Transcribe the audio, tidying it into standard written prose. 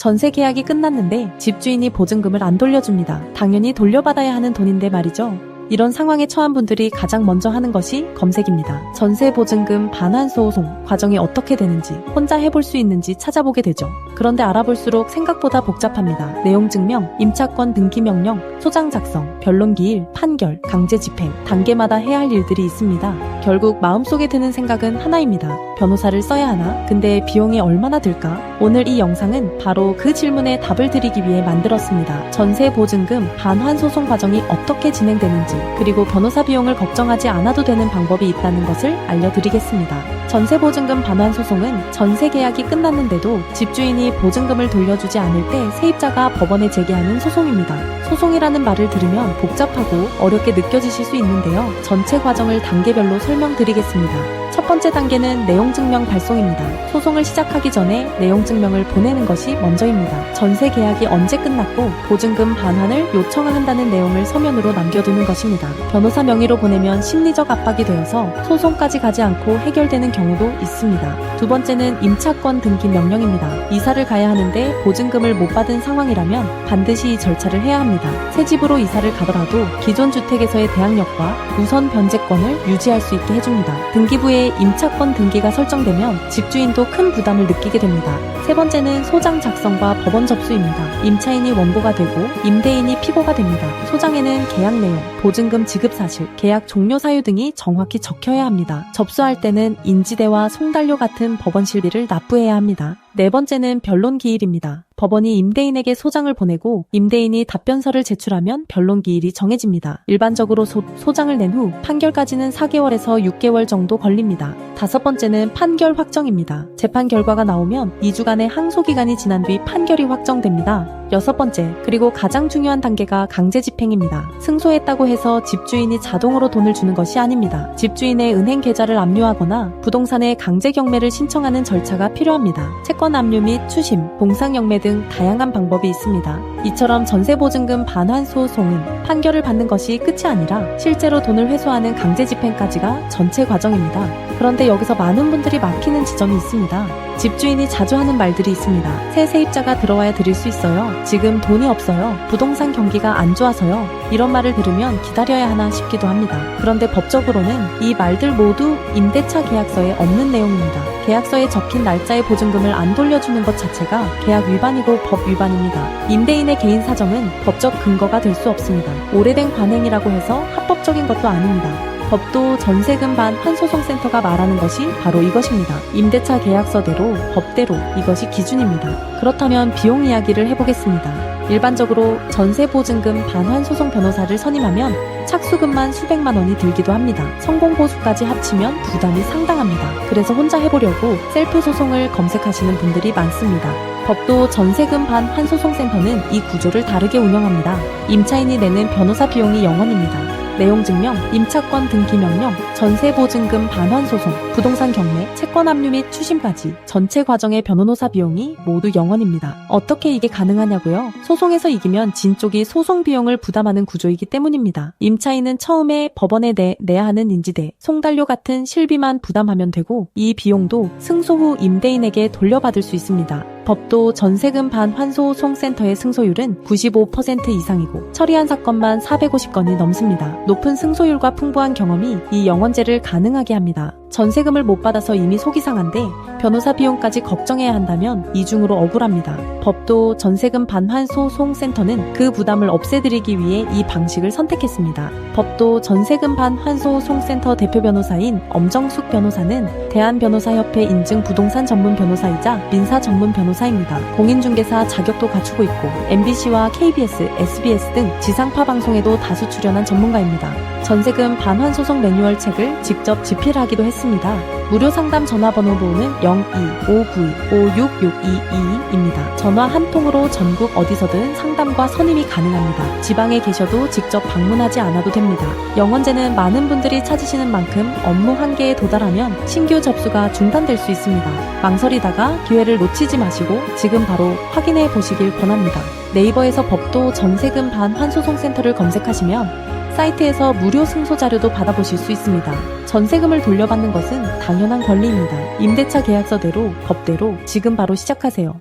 전세 계약이 끝났는데 집주인이 보증금을 안 돌려줍니다. 당연히 돌려받아야 하는 돈인데 말이죠. 이런 상황에 처한 분들이 가장 먼저 하는 것이 검색입니다. 전세 보증금 반환 소송 과정이 어떻게 되는지 혼자 해볼 수 있는지 찾아보게 되죠. 그런데 알아볼수록 생각보다 복잡합니다. 내용 증명, 임차권 등기 명령, 소장 작성, 변론 기일, 판결, 강제 집행 단계마다 해야 할 일들이 있습니다. 결국 마음속에 드는 생각은 하나입니다. 변호사를 써야 하나? 근데 비용이 얼마나 들까? 오늘 이 영상은 바로 그 질문에 답을 드리기 위해 만들었습니다. 전세 보증금 반환 소송 과정이 어떻게 진행되는지 그리고 변호사 비용을 걱정하지 않아도 되는 방법이 있다는 것을 알려드리겠습니다. 전세 보증금 반환 소송은 전세 계약이 끝났는데도 집주인이 보증금을 돌려주지 않을 때 세입자가 법원에 제기하는 소송입니다. 소송이라는 말을 들으면 복잡하고 어렵게 느껴지실 수 있는데요. 전체 과정을 단계별로 설명드리겠습니다. 첫 번째 단계는 내용증명 발송입니다. 소송을 시작하기 전에 내용증명을 보내는 것이 먼저입니다. 전세 계약이 언제 끝났고 보증금 반환을 요청을 한다는 내용을 서면으로 남겨두는 것입니다. 변호사 명의로 보내면 심리적 압박이 되어서 소송까지 가지 않고 해결되는 경우도 있습니다. 두 번째는 임차권 등기 명령입니다. 이사를 가야 하는데 보증금을 못 받은 상황이라면 반드시 이 절차를 해야 합니다. 새 집으로 이사를 가더라도 기존 주택에서의 대항력과 우선 변제권을 유지할 수 있게 해줍니다. 등기부에 임차권 등기가 설정되면 집주인도 큰 부담을 느끼게 됩니다. 세 번째는 소장 작성과 법원 접수입니다. 임차인이 원고가 되고 임대인이 피고가 됩니다. 소장에는 계약 내용, 보증금 지급 사실, 계약 종료 사유 등이 정확히 적혀야 합니다. 접수할 때는 인지대와 송달료 같은 법원 실비를 납부해야 합니다. 네 번째는 변론 기일입니다. 법원이 임대인에게 소장을 보내고 임대인이 답변서를 제출하면 변론 기일이 정해집니다. 일반적으로 소장을 낸 후 판결까지는 4개월에서 6개월 정도 걸립니다. 다섯 번째는 판결 확정입니다. 재판 결과가 나오면 2주간의 항소 기간이 지난 뒤 판결이 확정됩니다. 여섯 번째, 그리고 가장 중요한 단계가 강제 집행입니다. 승소했다고 해서 집주인이 자동으로 돈을 주는 것이 아닙니다. 집주인의 은행 계좌를 압류하거나 부동산에 강제 경매를 신청하는 절차가 필요합니다. 채권 압류 및 추심, 동상 영매 등 다양한 방법이 있습니다. 이처럼 전세보증금 반환 소송은 판결을 받는 것이 끝이 아니라 실제로 돈을 회수하는 강제 집행까지가 전체 과정입니다. 그런데 여기서 많은 분들이 막히는 지점이 있습니다. 집주인이 자주 하는 말들이 있습니다. 새 세입자가 들어와야 드릴 수 있어요. 지금 돈이 없어요. 부동산 경기가 안 좋아서요. 이런 말을 들으면 기다려야 하나 싶기도 합니다. 그런데 법적으로는 이 말들 모두 임대차 계약서에 없는 내용입니다. 계약서에 적힌 날짜의 보증금을 안 돌려주는 것 자체가 계약 위반이고 법 위반입니다. 임대인의 개인 사정은 법적 근거가 될 수 없습니다. 오래된 관행이라고 해서 합법적인 것도 아닙니다. 법도 전세금 반환 소송센터가 말하는 것이 바로 이것입니다. 임대차 계약서대로 법대로 이것이 기준입니다. 그렇다면 비용 이야기를 해보겠습니다. 일반적으로 전세보증금 반환 소송 변호사를 선임하면 착수금만 수백만 원이 들기도 합니다. 성공보수까지 합치면 부담이 상당합니다. 그래서 혼자 해보려고 셀프 소송을 검색하시는 분들이 많습니다. 법도 전세금 반환 소송센터는 이 구조를 다르게 운영합니다. 임차인이 내는 변호사 비용이 0원입니다. 내용 증명, 임차권 등기 명령, 전세보증금 반환 소송, 부동산 경매, 채권 압류 및 추심까지 전체 과정의 변호사 비용이 모두 0원입니다. 어떻게 이게 가능하냐고요? 소송에서 이기면 진 쪽이 소송 비용을 부담하는 구조이기 때문입니다. 임차인은 처음에 법원에 내야 하는 인지대, 송달료 같은 실비만 부담하면 되고 이 비용도 승소 후 임대인에게 돌려받을 수 있습니다. 법도 전세금 반환소송센터의 승소율은 95% 이상이고 처리한 사건만 450건이 넘습니다. 높은 승소율과 풍부한 경험이 이 영원제를 가능하게 합니다. 전세금을 못 받아서 이미 속이 상한데 변호사 비용까지 걱정해야 한다면 이중으로 억울합니다. 법도 전세금 반환 소송센터는 그 부담을 없애드리기 위해 이 방식을 선택했습니다. 법도 전세금 반환 소송센터 대표 변호사인 엄정숙 변호사는 대한변호사협회 인증 부동산 전문 변호사이자 민사 전문 변호사입니다. 공인중개사 자격도 갖추고 있고 MBC와 KBS, SBS 등 지상파 방송에도 다수 출연한 전문가입니다. 전세금 반환 소송 매뉴얼 책을 직접 집필하기도 했습니다. 무료 상담 전화번호로는 02-592-56622입니다. 전화 한 통으로 전국 어디서든 상담과 선임이 가능합니다. 지방에 계셔도 직접 방문하지 않아도 됩니다. 영원제는 많은 분들이 찾으시는 만큼 업무 한계에 도달하면 신규 접수가 중단될 수 있습니다. 망설이다가 기회를 놓치지 마시고 지금 바로 확인해 보시길 권합니다. 네이버에서 법도 전세금 반환 소송센터를 검색하시면 사이트에서 무료 승소 자료도 받아보실 수 있습니다. 전세금을 돌려받는 것은 당연한 권리입니다. 임대차 계약서대로 법대로 지금 바로 시작하세요.